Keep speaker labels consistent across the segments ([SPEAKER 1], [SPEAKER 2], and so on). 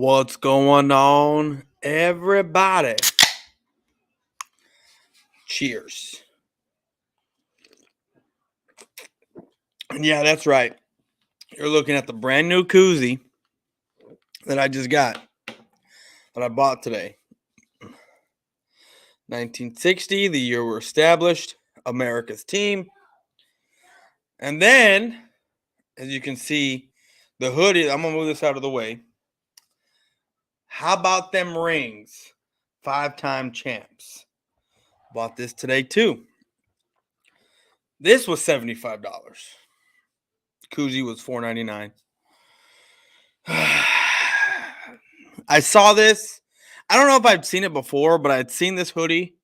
[SPEAKER 1] What's going on, everybody? Cheers. And yeah, that's right. You're looking at the brand new koozie that I just got, that I bought today. 1960, the year we're established, America's team. And then, as you can see, the hoodie, I'm going to move this out of the way. How about them rings? 5-time champs. Bought this today too. This was $75. Koozie was $4.99. I saw this. I don't know if I've seen it before, but I'd seen this hoodie,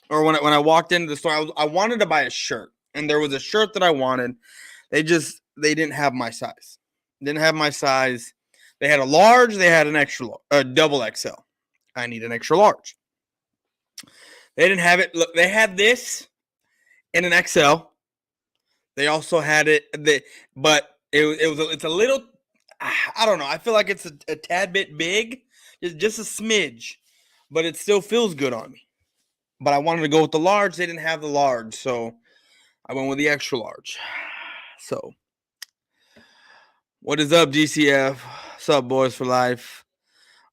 [SPEAKER 1] or when I walked into the store, I wanted to buy a shirt, and there was a shirt that I wanted. They didn't have my size. Didn't have my size. They had a large. They had an extra, double XL. I need an extra large. They didn't have it. Look, they had this in an XL. They also had it, but it's a little, I don't know. I feel like it's a tad bit big, just a smidge, but it still feels good on me. But I wanted to go with the large. They didn't have the large, so I went with the extra large. So, what is up, GCF? What's up, Boyz4Life?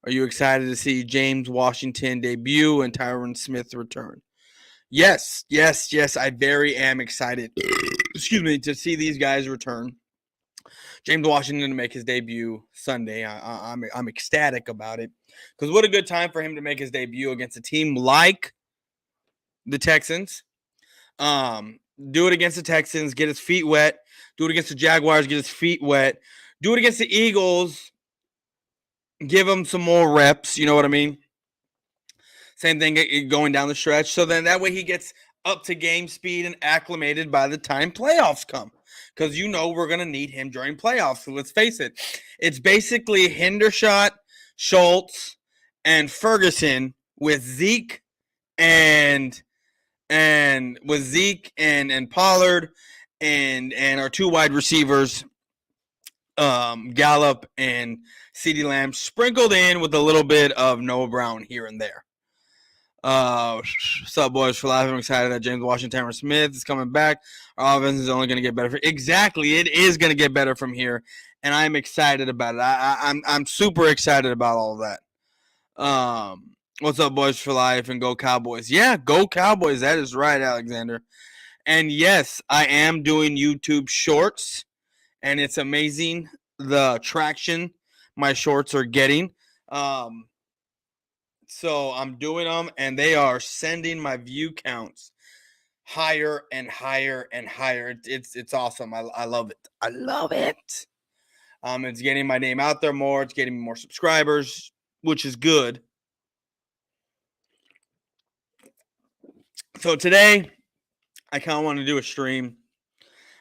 [SPEAKER 1] Are you excited to see James Washington debut and Tyron Smith return? Yes. I very am excited. Excuse me, to see these guys return. James Washington to make his debut Sunday. I'm ecstatic about it, because what a good time for him to make his debut against a team like the Texans. Do it against the Texans, get his feet wet. Do it against the Jaguars, get his feet wet. Do it against the Eagles, give him some more reps. You know what I mean? Same thing going down the stretch. So then that way he gets up to game speed and acclimated by the time playoffs come. Because we're going to need him during playoffs. So let's face it. It's basically Hendershot, Schultz, and Ferguson with Zeke and Pollard and our two wide receivers, Gallup and CeeDee Lamb, sprinkled in with a little bit of Noah Brown here and there. What's up, Boyz4Life? I'm excited that James Washington Smith is coming back. Our offense is only going to get better. Exactly, it is going to get better from here, and I'm excited about it. I'm super excited about all of that. What's up, Boyz4Life, and go Cowboys? Yeah, go Cowboys. That is right, Alexander. And yes, I am doing YouTube Shorts, and it's amazing the traction my shorts are getting. So I'm doing them, and they are sending my view counts higher and higher and higher. It's awesome. I love it. I love it. It's getting my name out there more. It's getting me more subscribers, which is good. So today, I kind of want to do a stream.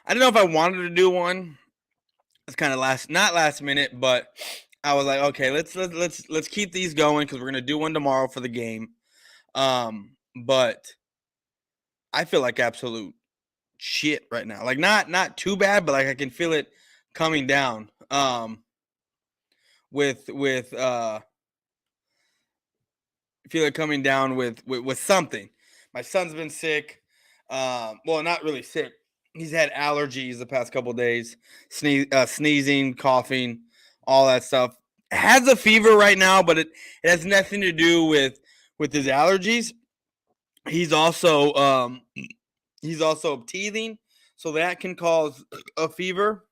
[SPEAKER 1] I don't know if I wanted to do one. It's kind of not last minute, but I was like, okay, let's keep these going, because we're gonna do one tomorrow for the game. But I feel like absolute shit right now. Like not too bad, but like I can feel it coming down. With feel it coming down with something. My son's been sick. Well, not really sick. He's had allergies the past couple of days, sneezing, coughing, all that stuff. Has a fever right now, but it has nothing to do with his allergies. He's also teething, so that can cause a fever.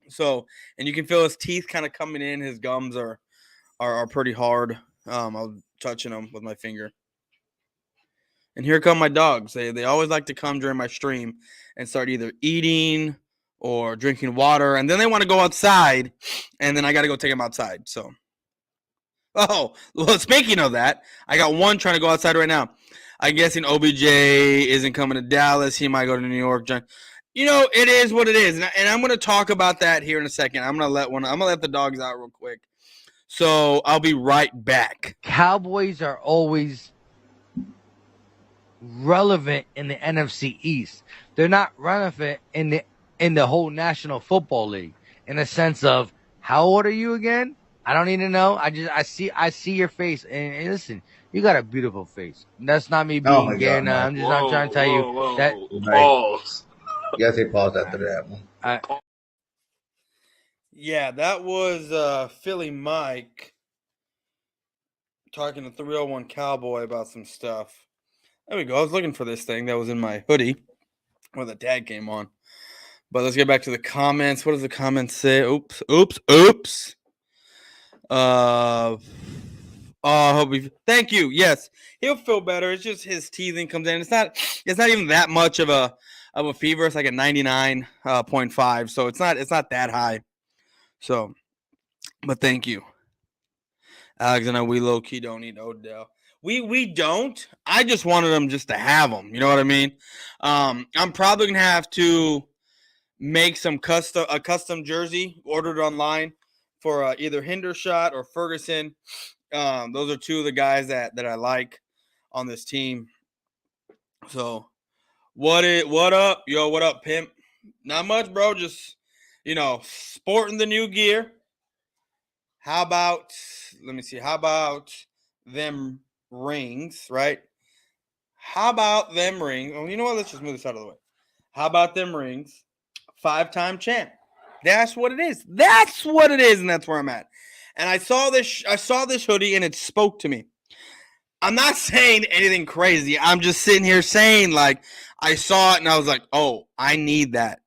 [SPEAKER 1] So, and you can feel his teeth kind of coming in. His gums are pretty hard. I was touching them with my finger. And here come my dogs. They always like to come during my stream and start either eating or drinking water, and then they want to go outside, and then I got to go take them outside. So, well, speaking of that, I got one trying to go outside right now. I'm guessing OBJ isn't coming to Dallas. He might go to New York. It is what it is, and I'm going to talk about that here in a second. I'm going to let the dogs out real quick. So I'll be right back.
[SPEAKER 2] Cowboys are always relevant in the NFC East. They're not relevant in the whole National Football League, in a sense of, how old are you again? I don't need to know. I see your face, and listen, you got a beautiful face. That's not me
[SPEAKER 3] Oh
[SPEAKER 2] being
[SPEAKER 3] my
[SPEAKER 2] gay.
[SPEAKER 3] God,
[SPEAKER 2] No,
[SPEAKER 3] Mike.
[SPEAKER 2] I'm trying to tell you that.
[SPEAKER 3] Mike,
[SPEAKER 4] Pause.
[SPEAKER 3] you gotta say pause after
[SPEAKER 2] I,
[SPEAKER 3] that one.
[SPEAKER 2] I,
[SPEAKER 1] Yeah, that was Philly Mike talking to 301 Cowboy about some stuff. There we go. I was looking for this thing that was in my hoodie where the tag came on. But let's get back to the comments. What does the comments say? Oops. Uh, I hope thank you. Yes, he'll feel better. It's just his teething comes in. It's not even that much of a fever. It's like a 99.5. So it's not that high. So, but thank you, Alex. And we low key don't need Odell. We don't. I just wanted them just to have them. You know what I mean? I'm probably gonna have to make some custom jersey ordered online for either Hendershot or Ferguson. Those are two of the guys that I like on this team. So what up? Yo, what up, pimp? Not much, bro. Just sporting the new gear. How about let me see, how about them rings, right? How about them rings? Oh, you know what? Let's just move this out of the way. How about them rings? 5-time champ. That's what it is. That's what it is, and that's where I'm at. And I saw this hoodie, and it spoke to me. I'm not saying anything crazy. I'm just sitting here saying, like, I saw it, and I was like, oh, I need that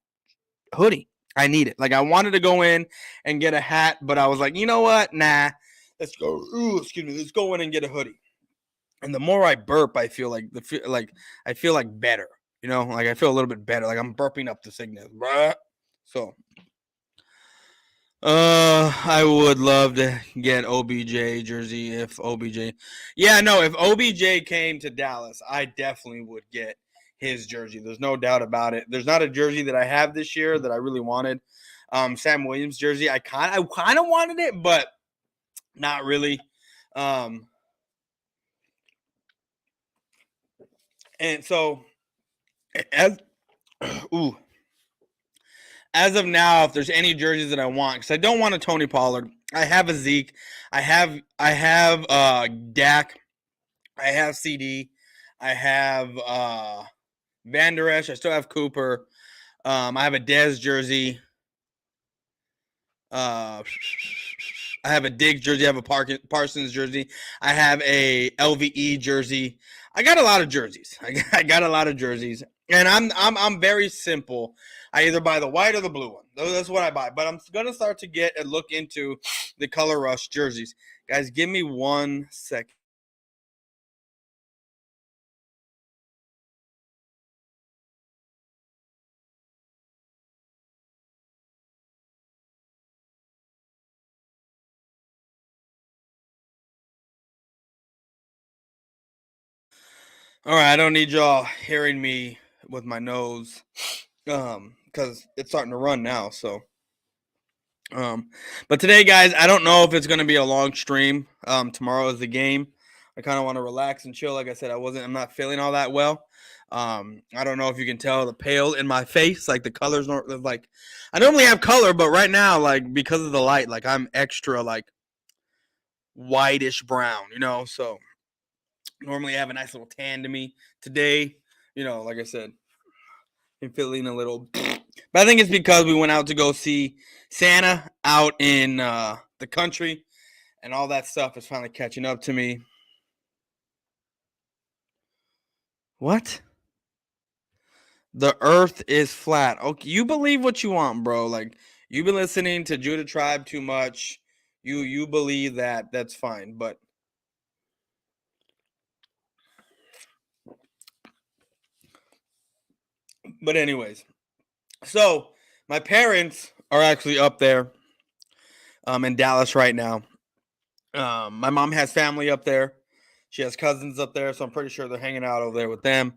[SPEAKER 1] hoodie. I need it. Like, I wanted to go in and get a hat, but I was like, you know what? Nah. Let's go. Excuse me. Let's go in and get a hoodie. And the more I burp, I feel like I feel like better. Like I feel a little bit better. Like I'm burping up the sickness. So, I would love to get OBJ jersey if OBJ. Yeah, no, if OBJ came to Dallas, I definitely would get his jersey. There's no doubt about it. There's not a jersey that I have this year that I really wanted. Sam Williams jersey, I kind of wanted it, but not really. And so as ooh, as of now, if there's any jerseys that I want, because I don't want a Tony Pollard. I have a Zeke. I have Dak. I have CD. I have Van Der Esch. I still have Cooper. I have a Dez jersey. I have a Diggs jersey. I have a Parsons jersey. I have a LVE jersey. I got a lot of jerseys. I got a lot of jerseys, and I'm very simple. I either buy the white or the blue one. That's what I buy. But I'm gonna start to get and look into the Color Rush jerseys. Guys, give me 1 second. All right, I don't need y'all hearing me with my nose, because it's starting to run now. So, but today, guys, I don't know if it's going to be a long stream. Tomorrow is the game. I kind of want to relax and chill. Like I said, I'm not feeling all that well. I don't know if you can tell the pale in my face, like the colors, like I normally have color, but right now, like because of the light, like I'm extra like whitish brown, So normally I have a nice little tan to me. Today, like I said, I'm feeling a little, but I think it's because we went out to go see Santa out in the country, and all that stuff is finally catching up to me. What? The earth is flat. Okay, you believe what you want, bro. Like you've been listening to Judah Tribe too much. You believe that. That's fine, but anyways. So my parents are actually up there in Dallas right now. My mom has family up there. She has cousins up there, so I'm pretty sure they're hanging out over there with them.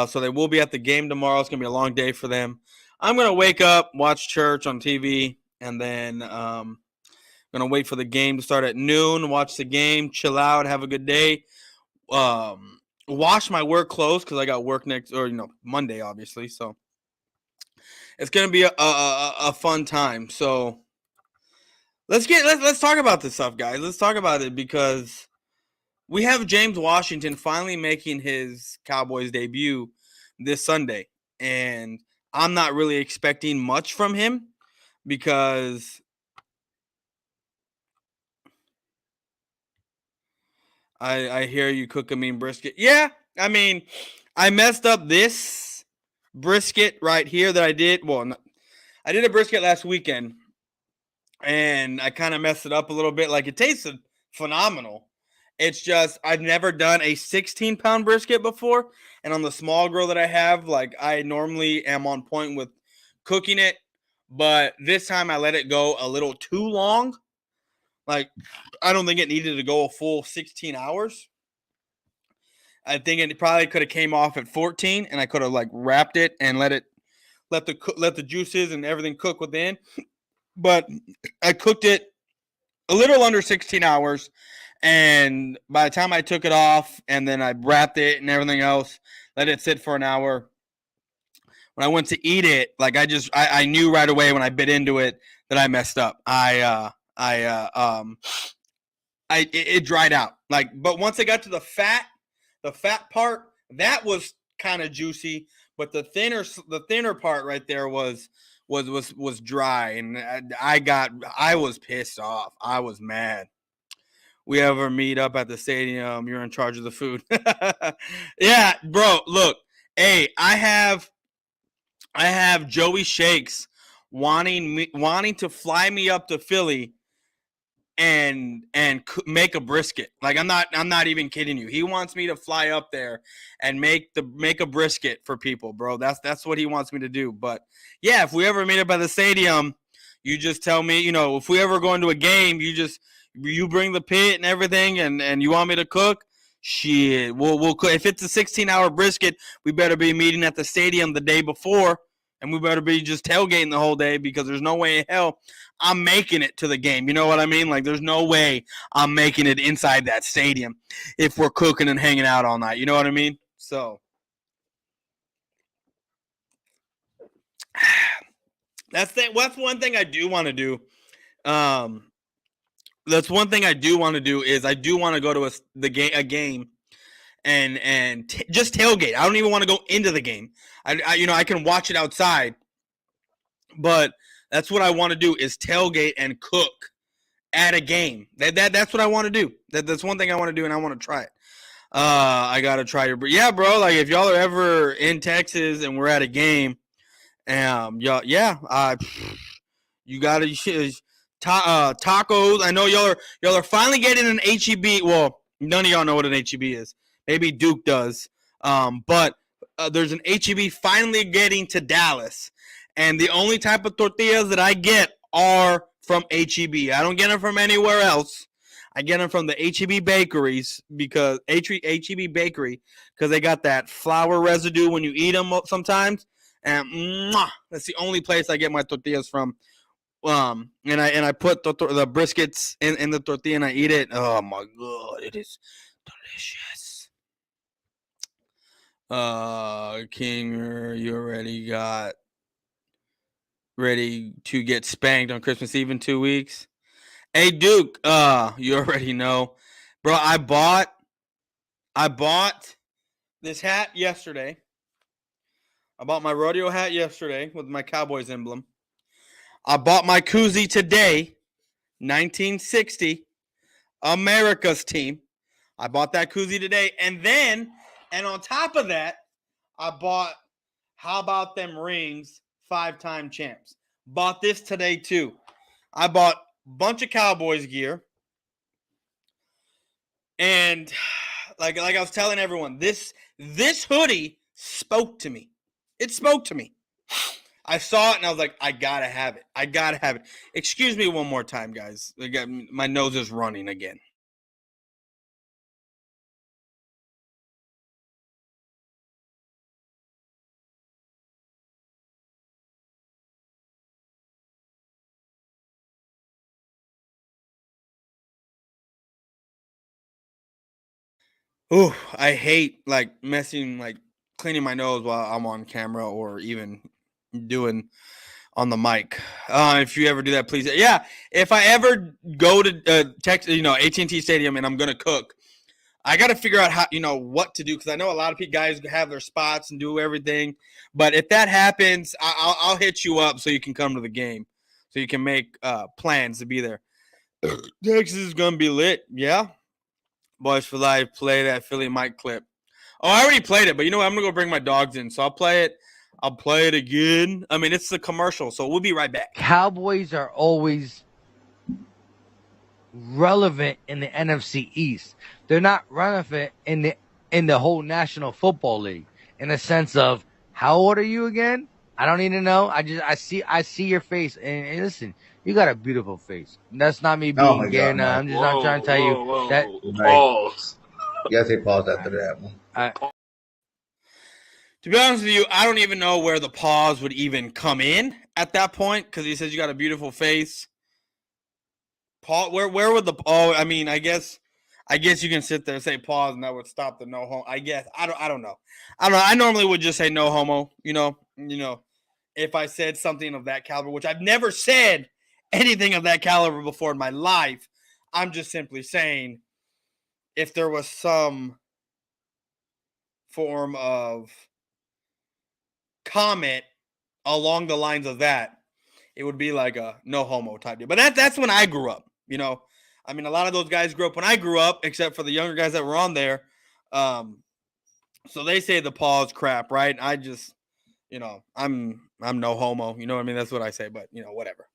[SPEAKER 1] So they will be at the game tomorrow. It's gonna be a long day for them. I'm gonna wake up, watch church on TV, and then gonna wait for the game to start at noon. Watch the game, chill out, have a good day. Wash my work clothes because I got work next, or Monday, obviously. So it's gonna be a fun time. So let's talk about this stuff, guys. Let's talk about it because we have James Washington finally making his Cowboys debut this Sunday, and I'm not really expecting much from him because I hear you cook a mean brisket. Yeah, I mean, I messed up this brisket right here that I did. Well, I did a brisket last weekend, and I kind of messed it up a little bit. Like it tasted phenomenal. It's just I've never done a 16-pound brisket before, and on the small grill that I have, like I normally am on point with cooking it, but this time I let it go a little too long. Like I don't think it needed to go a full 16 hours. I think it probably could have came off at 14, and I could have like wrapped it and let the juices and everything cook within. But I cooked it a little under 16 hours, and by the time I took it off and then I wrapped it and everything else, let it sit for an hour. When I went to eat it, like I knew right away when I bit into it that I messed up. It dried out. Like, but once I got to the fat part, that was kind of juicy, but the thinner part right there was dry, and I was pissed off. I was mad. We ever meet up at the stadium, you're in charge of the food. Yeah, bro. Look, hey, I have Joey Shakes wanting to fly me up to Philly and make a brisket. Like I'm not even kidding you. He wants me to fly up there and make a brisket for people, bro. That's what he wants me to do. But yeah, if we ever meet up at the stadium, you just tell me, if we ever go into a game, you bring the pit and everything, and you want me to cook. Shit, we'll cook. If it's a 16-hour brisket, we better be meeting at the stadium the day before, and we better be just tailgating the whole day because there's no way in hell I'm making it to the game. You know what I mean? Like, there's no way I'm making it inside that stadium if we're cooking and hanging out all night. You know what I mean? So that's one thing I do want to do. Um, that's one thing I do want to do is I do want to go to a game and just tailgate. I don't even want to go into the game. I can watch it outside, but that's what I want to do is tailgate and cook at a game. That's what I want to do. That's one thing I want to do, and I want to try it. I gotta try yeah, bro. Like if y'all are ever in Texas and we're at a game, y'all, yeah, you gotta tacos. I know y'all are finally getting an HEB. Well, none of y'all know what an HEB is. Maybe Duke does. But there's an HEB finally getting to Dallas, and the only type of tortillas that I get are from HEB. I don't get them from anywhere else. I get them from the HEB bakeries because HEB bakery because they got that flour residue when you eat them sometimes, and that's the only place I get my tortillas from. And I put the briskets in the tortilla and I eat it. Oh my god, it is delicious. King, you already got ready to get spanked on Christmas Eve in 2 weeks. Hey Duke, you already know, bro. I bought this hat yesterday. I bought my rodeo hat yesterday with my Cowboys emblem. I bought my koozie today, 1960, America's team. I bought that koozie today. And on top of that, I bought How About Them Rings 5-time champs. Bought this today too. I bought a bunch of Cowboys gear. And like I was telling everyone, this hoodie spoke to me. It spoke to me. I saw it and I was like, I gotta have it. I gotta have it. Excuse me one more time, guys. My nose is running again. Oh, I hate like cleaning my nose while I'm on camera or even doing on the mic. If you ever do that, please. Yeah, if I ever go to AT&T Stadium and I'm gonna cook, I got to figure out how what to do because I know a lot of guys have their spots and do everything. But if that happens, I'll hit you up so you can come to the game, so you can make plans to be there. Texas is gonna be lit, yeah. Boyz4Life, play that Philly Mike clip. Oh, I already played it, but you know what? I'm gonna go bring my dogs in, so I'll play it. I'll play it again. I mean, it's a commercial, so we'll be right back.
[SPEAKER 2] Cowboys are always relevant in the NFC East. They're not relevant in the whole National Football League in the sense of how old are you again? I don't need to know. I see your face and listen, you got a beautiful face. That's not me being gay. No, I'm just not trying to tell you that.
[SPEAKER 3] Pause.
[SPEAKER 4] You gotta say pause after that one.
[SPEAKER 1] To be honest with you, I don't even know where the pause would even come in at that point because he says you got a beautiful face. Paul, where would the? Oh, I mean, I guess you can sit there and say pause, and that would stop the no homo. I guess I don't know. I normally would just say no homo. If I said something of that caliber, which I've never said anything of that caliber before in my life. I'm just simply saying, if there was some form of comment along the lines of that, it would be like a no homo type deal. But that's when I grew up. I mean, a lot of those guys grew up when I grew up, except for the younger guys that were on there. So they say the pause crap, right? I just, I'm no homo. You know what I mean? That's what I say, but whatever.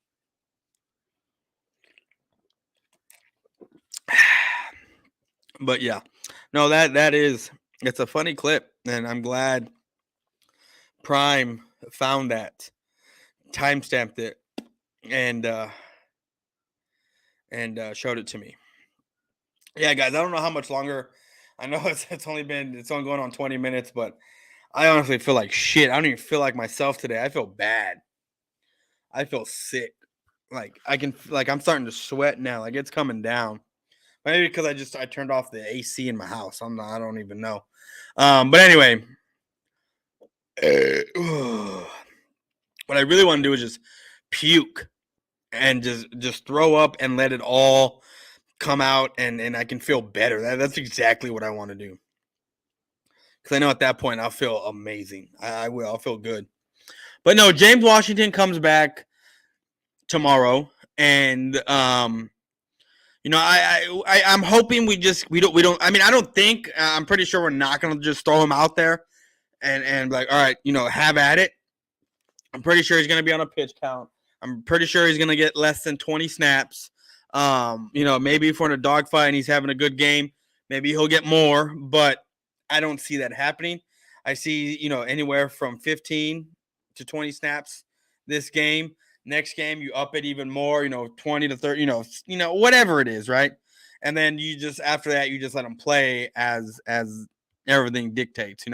[SPEAKER 1] But yeah, no, it's a funny clip, and I'm glad Prime found that, timestamped it, and showed it to me. Yeah, guys, I don't know how much longer. I know it's only going on 20 minutes, but I honestly feel like shit. I don't even feel like myself today. I feel bad. I feel sick. Like I'm starting to sweat now. Like it's coming down. Maybe because I turned off the AC in my house. I don't even know. But anyway, what I really want to do is just puke and just throw up and let it all come out, and I can feel better. That's exactly what I want to do. Because I know at that point I'll feel amazing. I will. I'll feel good. But no, James Washington comes back tomorrow, and I'm hoping we don't. I mean, I don't think. I'm pretty sure we're not going to just throw him out there and like, all right, have at it. I'm pretty sure he's going to be on a pitch count. I'm pretty sure he's going to get less than 20 snaps. Maybe if we're in a dogfight and he's having a good game, maybe he'll get more, but I don't see that happening. I see, anywhere from 15 to 20 snaps this game. Next game, you up it even more, 20 to 30, whatever it is, right? And then after that, you just let him play as everything dictates,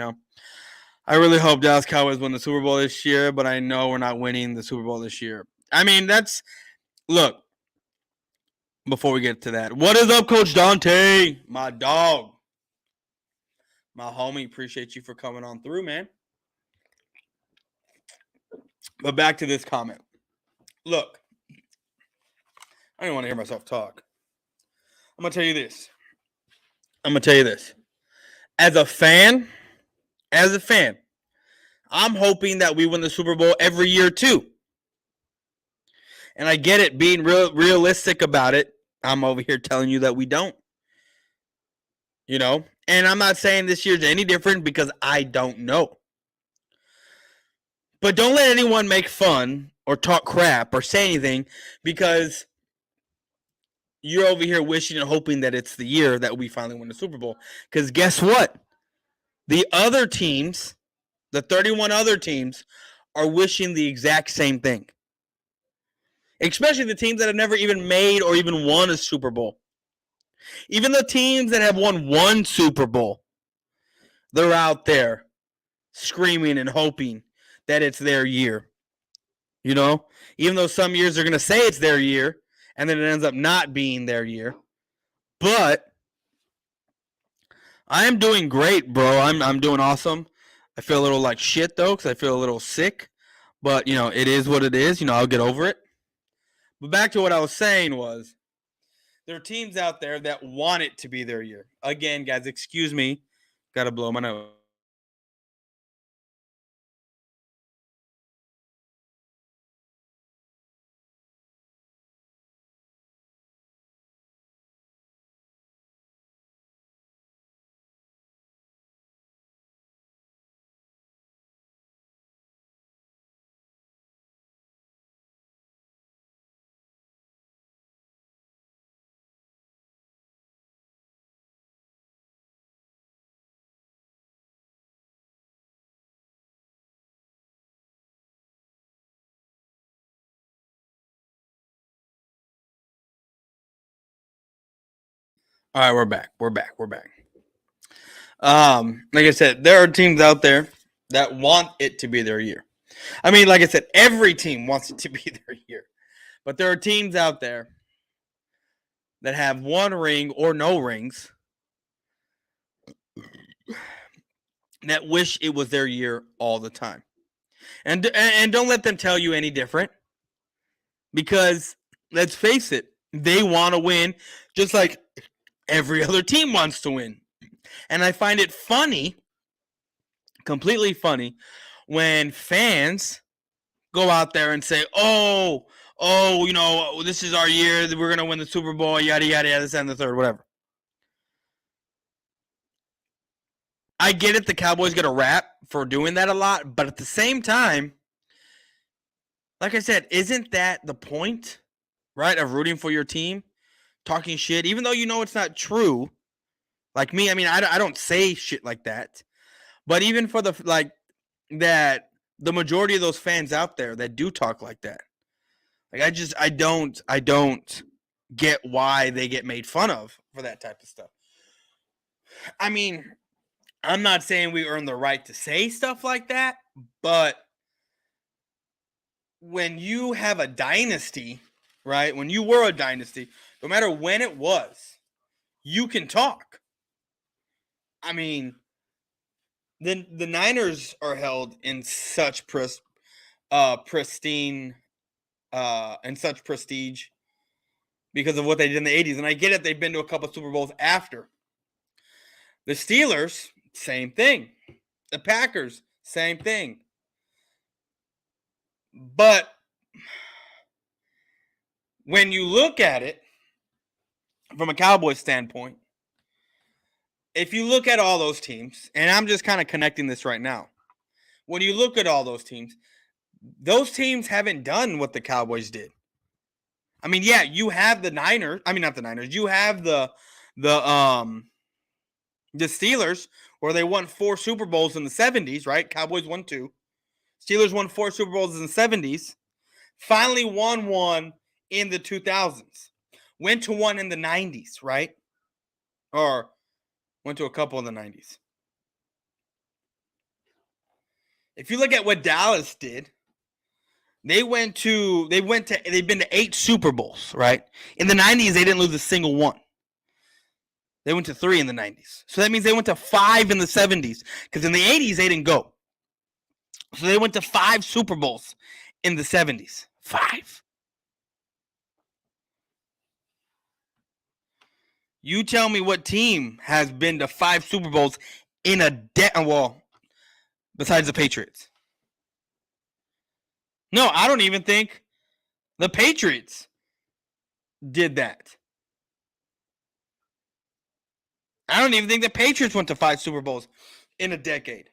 [SPEAKER 1] I really hope Dallas Cowboys win the Super Bowl this year, but I know we're not winning the Super Bowl this year. I mean, look, before we get to that, what is up, Coach Dante? My dog. My homie, appreciate you for coming on through, man. But back to this comment. Look, I don't want to hear myself talk. I'm going to tell you this. As a fan, I'm hoping that we win the Super Bowl every year too. And I get it, being realistic about it. I'm over here telling you that we don't. And I'm not saying this year's any different because I don't know. But don't let anyone make fun or talk crap or say anything because you're over here wishing and hoping that it's the year that we finally win the Super Bowl. Because guess what? The other teams, the 31 other teams, are wishing the exact same thing. Especially the teams that have never even made or even won a Super Bowl. Even the teams that have won one Super Bowl, they're out there screaming and hoping that it's their year. Even though some years they're going to say it's their year, and then it ends up not being their year. But I am doing great, bro. I'm doing awesome. I feel a little like shit, though, because I feel a little sick. But, it is what it is. I'll get over it. But back to what I was saying was, there are teams out there that want it to be their year. Again, guys, excuse me. Got to blow my nose. All right, we're back. Like I said, there are teams out there that want it to be their year. I mean, like I said, every team wants it to be their year. But there are teams out there that have one ring or no rings that wish it was their year all the time. And don't let them tell you any different. Because let's face it, they want to win just like every other team wants to win. And I find it funny, completely funny, when fans go out there and say, oh, this is our year. We're going to win the Super Bowl, yada, yada, yada, this and the third, whatever. I get it. The Cowboys get a rap for doing that a lot. But at the same time, like I said, isn't that the point, right, of rooting for your team? Talking shit, even though it's not true. Like me, I mean, I don't say shit like that. But even for the the majority of those fans out there that do talk like that, like I don't get why they get made fun of for that type of stuff. I mean, I'm not saying we earn the right to say stuff like that, but when you have a dynasty, right? When you were a dynasty, no matter when it was, you can talk. I mean, the Niners are held in such pristine and such prestige because of what they did in the 80s. And I get it, they've been to a couple of Super Bowls after. The Steelers, same thing. The Packers, same thing. But when you look at it from a Cowboys standpoint, if you look at all those teams, and I'm just kind of connecting this right now. When you look at all those teams haven't done what the Cowboys did. I mean, yeah, you have the Niners. I mean, not the Niners. You have the Steelers, where they won 4 Super Bowls in the 70s, right? Cowboys won 2. Steelers won 4 Super Bowls in the 70s. Finally won one in the 2000s. Went to one in the 90s, right? Or went to a couple in the 90s. If you look at what Dallas did, they've been to 8 Super Bowls, right? In the 90s, they didn't lose a single one. They went to 3 in the 90s. So that means they went to 5 in the 70s. Because in the 80s, they didn't go. So they went to 5 Super Bowls in the 70s. 5. You tell me what team has been to 5 Super Bowls in a besides the Patriots. No, I don't even think the Patriots did that. I don't even think the Patriots went to 5 Super Bowls in a decade.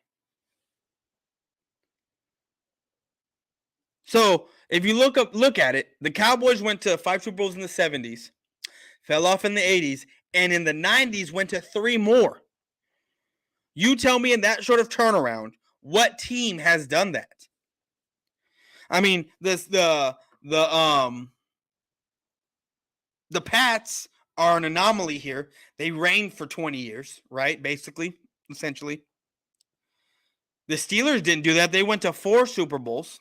[SPEAKER 1] So if you look at it, the Cowboys went to 5 Super Bowls in the 70s, fell off in the 80s, and in the 90s went to 3 more. You tell me in that sort of turnaround, what team has done that? I mean, the Pats are an anomaly here. They reigned for 20 years, right? Basically, essentially. The Steelers didn't do that. They went to 4 Super Bowls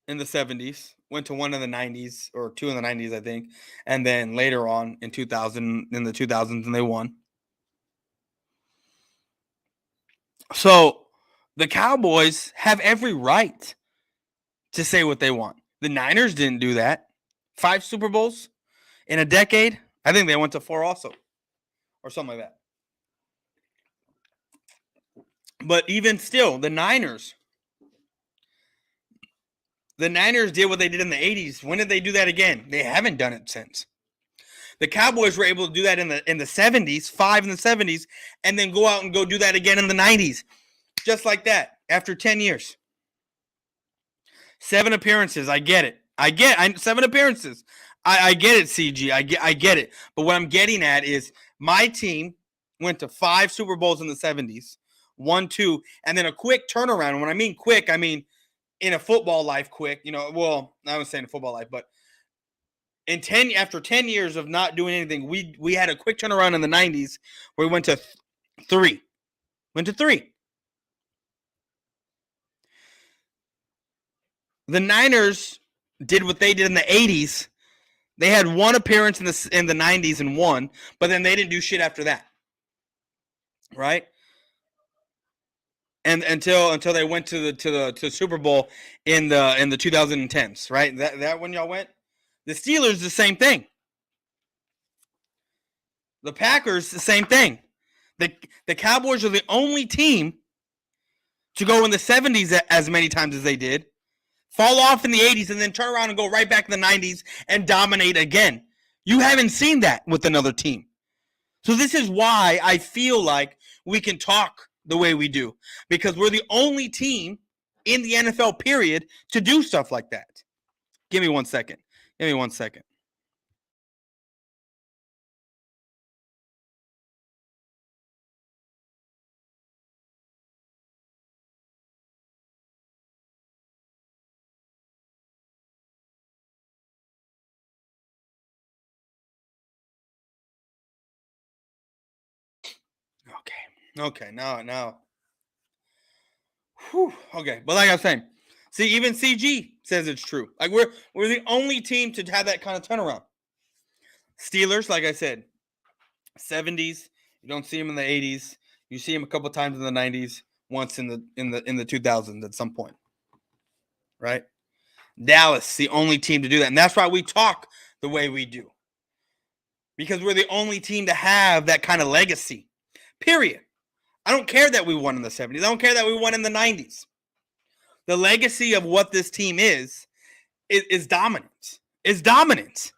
[SPEAKER 1] in the 70s, went to 1 in the 90s, or 2 in the 90s, I think. And then later on in the 2000s, and they won. So The Cowboys have every right to say what they want. The Niners didn't do that. 5 Super Bowls in a decade. I think they went to 4 also, or something like that. But even still, the Niners did what they did in the 80s. When did they do that again? They haven't done it since. The Cowboys were able to do that in the 70s, 5 in the 70s, and then go out and go do that again in the 90s. Just like that, after 10 years. 7 appearances. I get it. 7 appearances. I get it, CG. I get it. But what I'm getting at is my team went to 5 Super Bowls in the 70s, 1, 2, and then a quick turnaround. And when I mean quick, I mean in a football life quick. Well, I was saying a football life, but after 10 years of not doing anything, we had a quick turnaround in the 90s where we went to 3. Went to 3. The Niners did what they did in the 80s. They had 1 appearance in the 90s and 1, but then they didn't do shit after that. Right? And until they went to the Super Bowl in the 2010s, right? That when y'all went? The Steelers, the same thing. The Packers, the same thing. The Cowboys are the only team to go in the 70s as many times as they did, fall off in the 80s, and then turn around and go right back in the 90s and dominate again. You haven't seen that with another team. So this is why I feel like we can talk the way we do, because we're the only team in the NFL period to do stuff like that. Give me 1 second. Give me 1 second. Okay. Now. Whew, okay, but like I was saying, see, even CG says it's true. Like we're the only team to have that kind of turnaround. Steelers, like I said, 70s. You don't see them in the 80s. You see them a couple times in the 90s. Once in the 2000s at some point. Right? Dallas, the only team to do that, and that's why we talk the way we do. Because we're the only team to have that kind of legacy. Period. I don't care that we won in the 70s. I don't care that we won in the 90s. The legacy of what this team is dominant. It's dominant.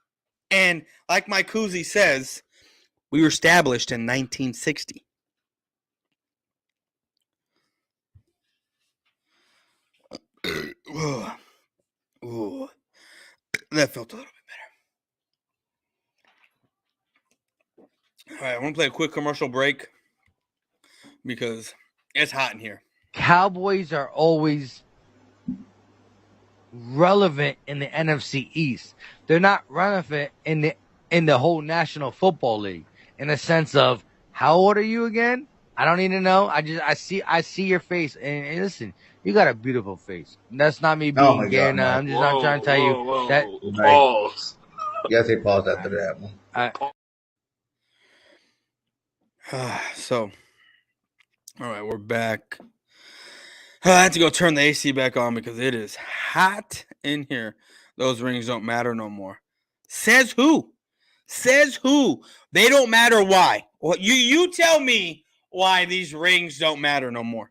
[SPEAKER 1] And like my koozie says, we were established in 1960. Ooh, that felt a little bit better. All right, I want to play a quick commercial break because it's hot in here.
[SPEAKER 2] Cowboys are always relevant in the NFC East. They're not relevant in the whole National Football League, in a sense of, how old are you again? I don't need to know. I see your face, and listen, you got a beautiful face. That's not me being gay. I'm just not trying to tell you that.
[SPEAKER 4] Pause. You gotta say pause after that one.
[SPEAKER 1] So, all right, we're back. I have to go turn the AC back on because it is hot in here. Those rings don't matter no more. Says who? Says who? They don't matter. Why? Well, you tell me why these rings don't matter no more.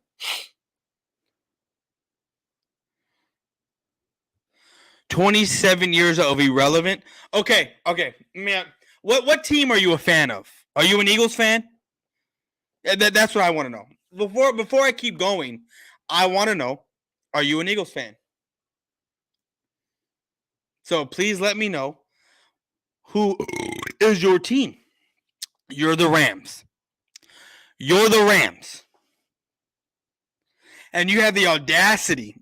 [SPEAKER 1] "27 years of irrelevant." Okay. Man, what team are you a fan of? Are you an Eagles fan? That's what I want to know. Before I keep going, I want to know, are you an Eagles fan? So please let me know, who is your team? You're the Rams. You're the Rams. And you have the audacity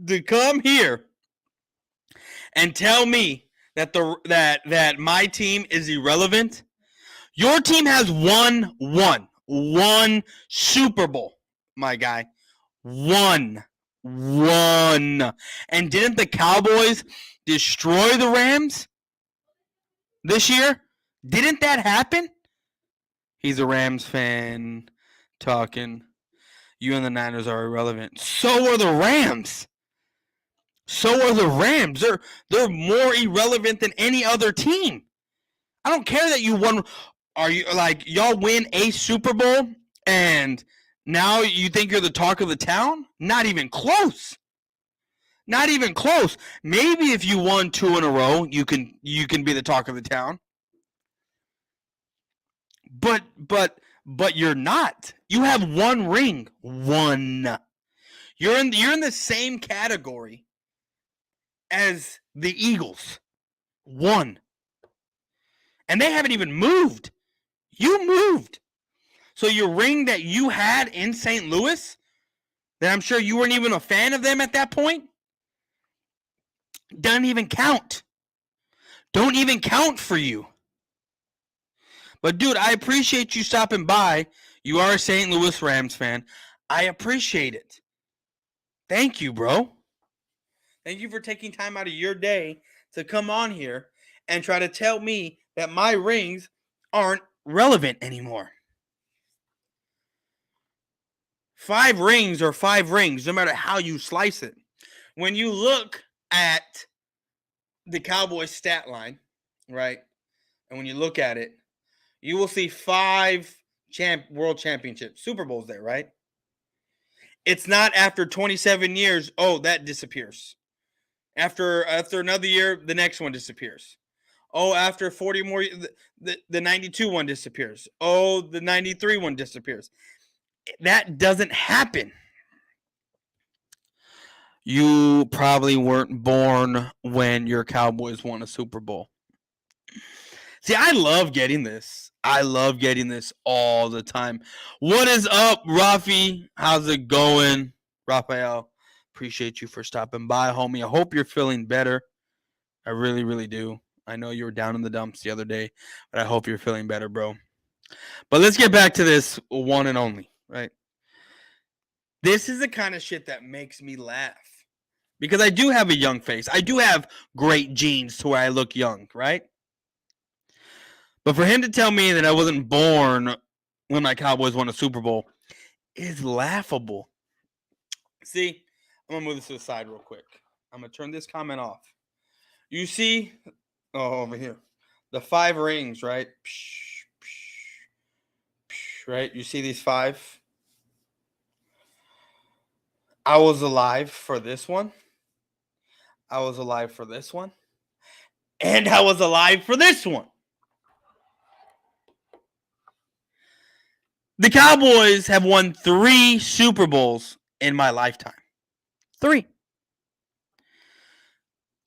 [SPEAKER 1] to come here and tell me that that my team is irrelevant. Your team has won one Super Bowl, my guy. One. And didn't the Cowboys destroy the Rams this year? Didn't that happen? He's a Rams fan talking. You and the Niners are irrelevant. So are the Rams. So are the Rams. They're more irrelevant than any other team. I don't care that you won. Are you like y'all win a Super Bowl and now you think you're the talk of the town? Not even close. Not even close. Maybe if you won 2 in a row, you can be the talk of the town. But you're not. You have 1 ring. 1. You're in the same category as the Eagles. 1. And they haven't even moved. You moved. So your ring that you had in St. Louis, that I'm sure you weren't even a fan of them at that point, doesn't even count. Don't even count for you. But dude, I appreciate you stopping by. You are a St. Louis Rams fan. I appreciate it. Thank you, bro. Thank you for taking time out of your day to come on here and try to tell me that my rings aren't relevant anymore. 5 rings are 5 rings, no matter how you slice it. When you look at the Cowboys stat line, right, and when you look at it, you will see 5 world championships, Super Bowls there, right? It's not after 27 years, oh, that disappears. After another year, the next one disappears. Oh, after 40 more, the 92 one disappears. Oh, the 93 one disappears. That doesn't happen. You probably weren't born when your Cowboys won a Super Bowl. See, I love getting this. I love getting this all the time. What is up, Rafi? How's it going? Raphael, appreciate you for stopping by, homie. I hope you're feeling better. I really, really do. I know you were down in the dumps the other day, but I hope you're feeling better, bro. But let's get back to this one and only, right? This is the kind of shit that makes me laugh. Because I do have a young face. I do have great genes to where I look young, right? But for him to tell me that I wasn't born when my Cowboys won a Super Bowl is laughable. See, I'm going to move this to the side real quick. I'm going to turn this comment off. You see, over here, the 5 rings, right? Right? You see these 5? I was alive for this one. I was alive for this one. And I was alive for this one. The Cowboys have won 3 Super Bowls in my lifetime. 3.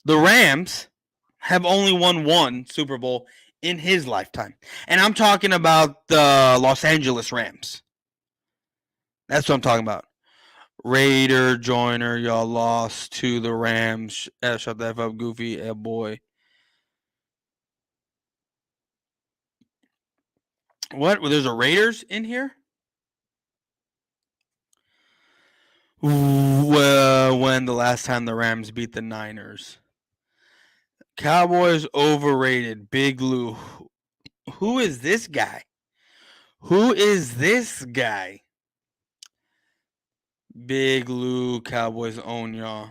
[SPEAKER 1] The Rams have only won 1 Super Bowl in his lifetime. And I'm talking about the Los Angeles Rams. That's what I'm talking about. Raider Joyner, y'all lost to the Rams. Shut the F up, Goofy. Boy. What? Well, there's a Raiders in here? Well, when the last time the Rams beat the Niners. Cowboys overrated. Big Lou. Who is this guy? Who is this guy? Big Lou, Cowboys own y'all.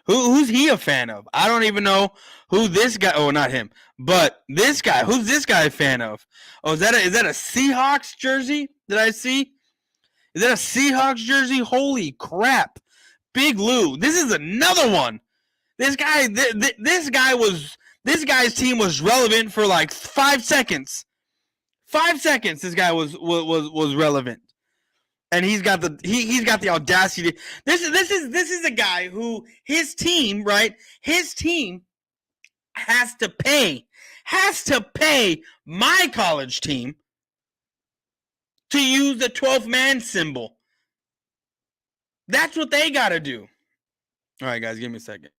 [SPEAKER 1] Who's he a fan of? I don't even know who this guy. Oh, not him, but this guy. Who's this guy a fan of? Oh, is that a Seahawks jersey? Did I see? Is that a Seahawks jersey? Holy crap! Big Lou. This is another one. This guy. This guy's team was relevant for like 5 seconds. 5 seconds. This guy was relevant. And he's got the audacity. This is a guy who his team, right? His team has to pay my college team to use the 12th man symbol. That's what they got to do. All right, guys, give me a second.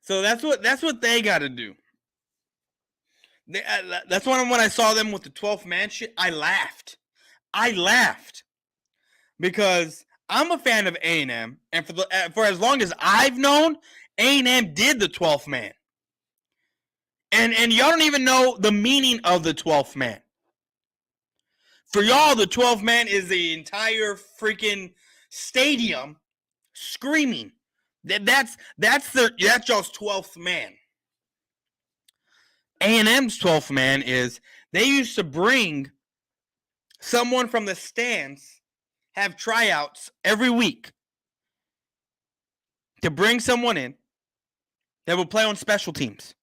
[SPEAKER 1] So that's what they got to do. That's when I saw them with the 12th man shit. I laughed. because I'm a fan of A&M, and for as long as I've known, A&M did the 12th man. And y'all don't even know the meaning of the 12th man. For y'all, the 12th man is the entire freaking stadium screaming. That's y'all's 12th man. A&M's 12th man is they used to bring someone from the stands, have tryouts every week to bring someone in that will play on special teams.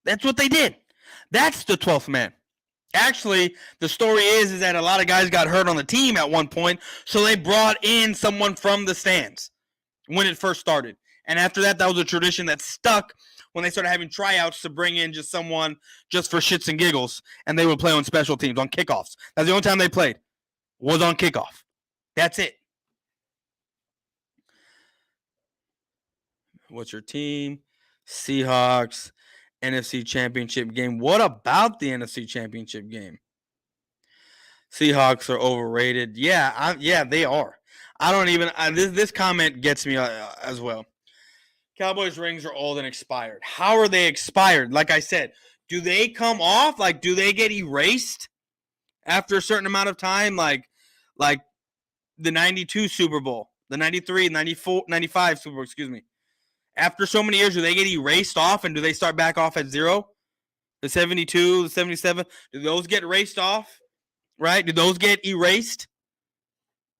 [SPEAKER 1] That's what they did. That's the 12th man. Actually, the story is that a lot of guys got hurt on the team at one point, so they brought in someone from the stands when it first started. And after that, that was a tradition that stuck when they started having tryouts to bring in just someone just for shits and giggles, and they would play on special teams, on kickoffs. That's the only time they played, was on kickoff. That's it. What's your team? Seahawks, NFC Championship game. What about the NFC Championship game? Seahawks are overrated. Yeah, they are. I don't even. This comment gets me as well. Cowboys rings are old and expired. How are they expired? Like I said, do they come off? Like, do they get erased after a certain amount of time? Like the 92 Super Bowl, the 93, 94, 95 Super Bowl, excuse me. After so many years, do they get erased off and do they start back off at zero? The 72, the 77, do those get erased off? Right? Do those get erased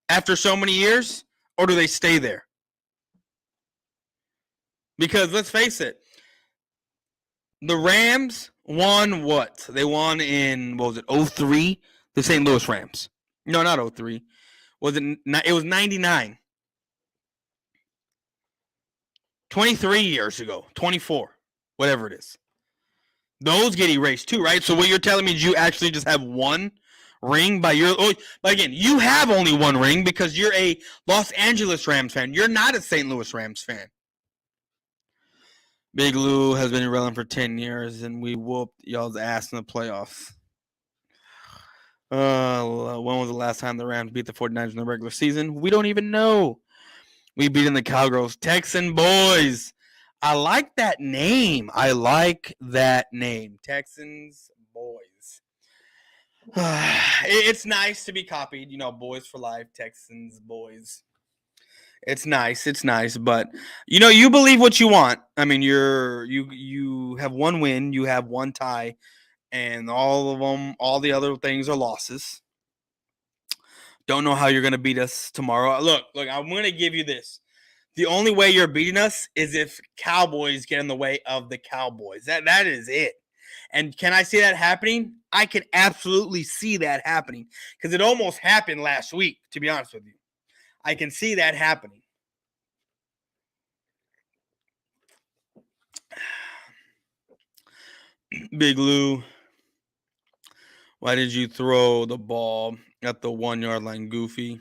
[SPEAKER 1] after so many years? Or do they stay there? Because let's face it, the Rams won what? They won in, what was it, 03? The St. Louis Rams. No, not 03. It was 99. 23 years ago, 24, whatever it is. Those get erased too, right? So what you're telling me is you actually just have one ring by your... Oh, but again, you have only one ring because you're a Los Angeles Rams fan. You're not a St. Louis Rams fan. Big Lou has been irrelevant for 10 years, and we whooped y'all's ass in the playoffs. When was the last time the Rams beat the 49ers in the regular season? We don't even know. We beat in the Cowgirls. Texan boys. I like that name. Texans boys. It's nice to be copied. You know, Boyz4Life, Texans boys. It's nice. But, you know, you believe what you want. I mean, you have one win. You have one tie. And all of them, all the other things are losses. Don't know how you're going to beat us tomorrow. Look, I'm going to give you this. The only way you're beating us is if Cowboys get in the way of the Cowboys. That is it. And can I see that happening? I can absolutely see that happening because it almost happened last week, to be honest with you. I can see that happening. Big Lou, why did you throw the ball at the 1 yard line, Goofy?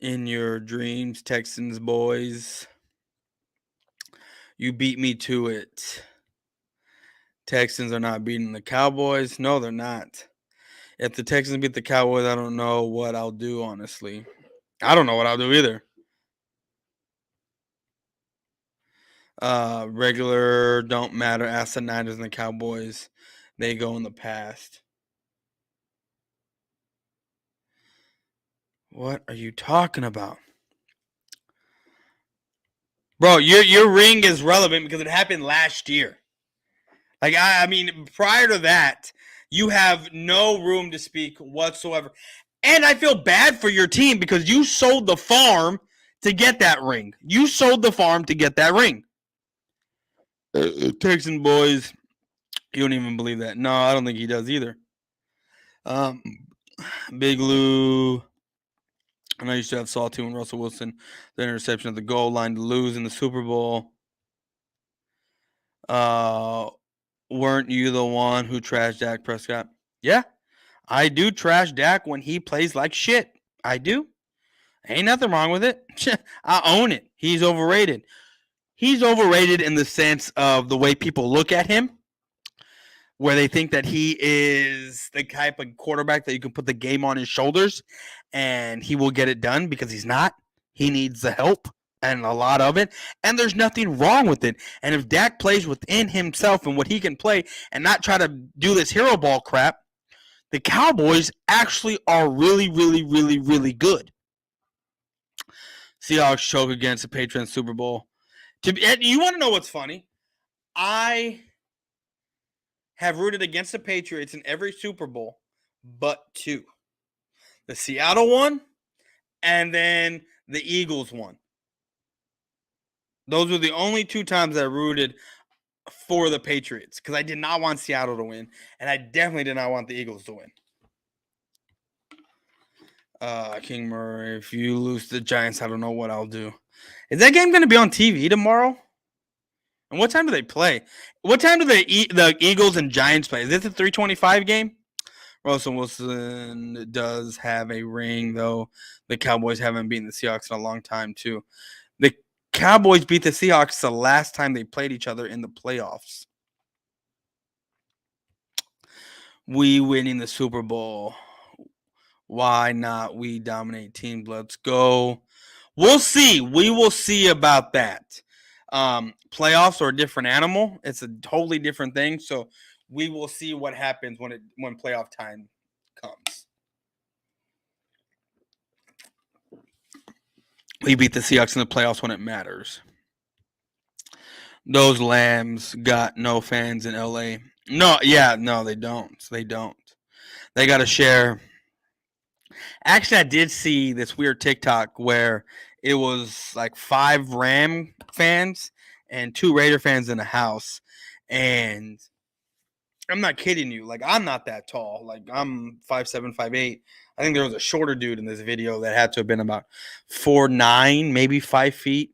[SPEAKER 1] In your dreams, Texans boys. You beat me to it. Texans are not beating the Cowboys. No, they're not. If the Texans beat the Cowboys, I don't know what I'll do, honestly. I don't know what I'll do either. Regular don't matter. Ask the Niners and the Cowboys. They go in the past. What are you talking about? Bro, your ring is relevant because it happened last year. Like, I mean, prior to that, you have no room to speak whatsoever. And I feel bad for your team because you sold the farm to get that ring. You sold the farm to get that ring. Texan boys, you don't even believe that. No, I don't think he does either. Big Lou. I know you used to have Salty and Russell Wilson, the interception at the goal line to lose in the Super Bowl. Weren't you the one who trashed Dak Prescott? Yeah, I do trash Dak when he plays like shit. I do. Ain't nothing wrong with it. I own it. He's overrated. He's overrated in the sense of the way people look at him. where they think that he is the type of quarterback that you can put the game on his shoulders and he will get it done, because he's not. He needs the help and a lot of it, and there's nothing wrong with it. And if Dak plays within himself and what he can play and not try to do this hero ball crap, the Cowboys actually are really, really, really, really good. Seahawks choke against the Patriots Super Bowl. You want to know what's funny? I have rooted against the Patriots in every Super Bowl but two. The Seattle one and then the Eagles one. Those were the only two times I rooted for the Patriots, because I did not want Seattle to win, and I definitely did not want the Eagles to win. King Murray, if you lose the Giants, I don't know what I'll do. Is that game going to be on TV tomorrow? And what time do they play? What time do the Eagles and Giants play? Is this a 3:25 game? Russell Wilson does have a ring, though. The Cowboys haven't beaten the Seahawks in a long time, too. The Cowboys beat the Seahawks the last time they played each other in the playoffs. We winning the Super Bowl. Why not? We dominate teams. Let's go. We'll see. We will see about that. Playoffs are a different animal. It's a totally different thing. So we will see what happens when playoff time comes. We beat the Seahawks in the playoffs when it matters. Those lambs got no fans in LA. No, they don't. They don't. They got to share. Actually, I did see this weird TikTok where it was like 5 Ram fans and 2 Raider fans in a house. And I'm not kidding you. Like, I'm not that tall. Like, I'm 5'7", 5'8". I think there was a shorter dude in this video that had to have been about 4'9", maybe 5 feet.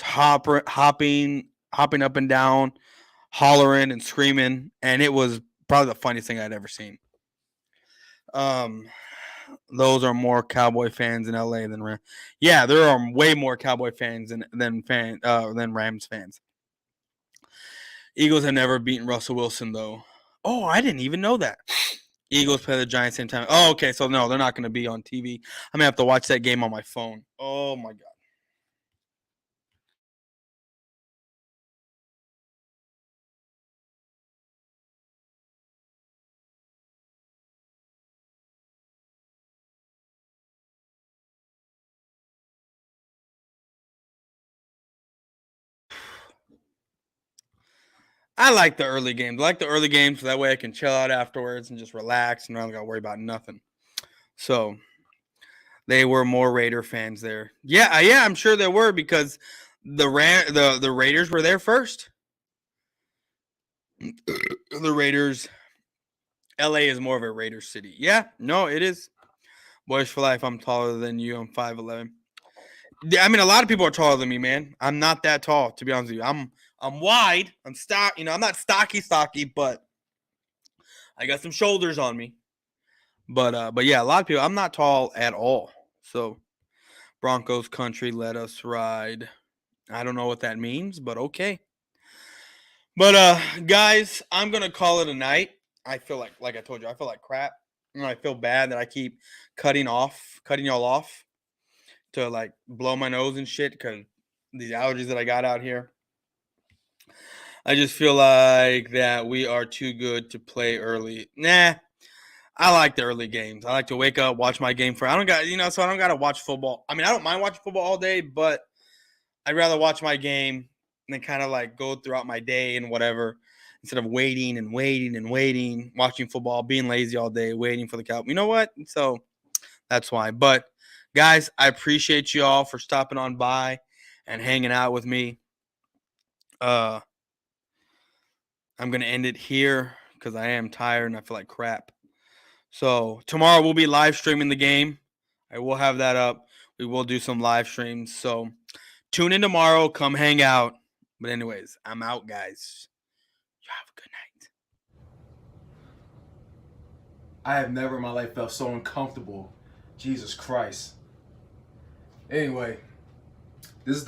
[SPEAKER 1] Hopping up and down, hollering and screaming. And it was probably the funniest thing I'd ever seen. Those are more Cowboy fans in LA than Rams. Yeah, there are way more Cowboy fans than Rams fans. Eagles have never beaten Russell Wilson, though. Oh, I didn't even know that. Eagles play the Giants same time. Oh, okay. So, no, they're not going to be on TV. I'm going to have to watch that game on my phone. Oh, my God. I like the early games. I like the early games so that way I can chill out afterwards and just relax and I don't got to worry about nothing. So, they were more Raider fans there. Yeah, I'm sure there were, because the Raiders were there first. The Raiders. LA is more of a Raiders city. Yeah, no, it is. Boyz4Life, I'm taller than you. I'm 5'11". I mean, a lot of people are taller than me, man. I'm not that tall, to be honest with you. I'm wide. I'm I'm not stocky, but I got some shoulders on me. But yeah, a lot of people. I'm not tall at all. So Broncos country, let us ride. I don't know what that means, but okay. But guys, I'm gonna call it a night. I feel like I told you, I feel like crap. And I feel bad that I keep cutting y'all off to like blow my nose and shit because these allergies that I got out here. I just feel like that we are too good to play early. Nah, I like the early games. I like to wake up, watch my game I don't gotta watch football. I mean, I don't mind watching football all day, but I'd rather watch my game than kind of like go throughout my day and whatever, instead of waiting and waiting and waiting, watching football, being lazy all day, waiting for the Cowboys. You know what? So that's why. But guys, I appreciate you all for stopping on by and hanging out with me. I'm gonna end it here because I am tired and I feel like crap. So tomorrow we'll be live streaming the game. I will have that up. We will do some live streams. So tune in tomorrow. Come hang out. But anyways, I'm out, guys. You have a good night.
[SPEAKER 3] I have never in my life felt so uncomfortable. Jesus Christ. Anyway.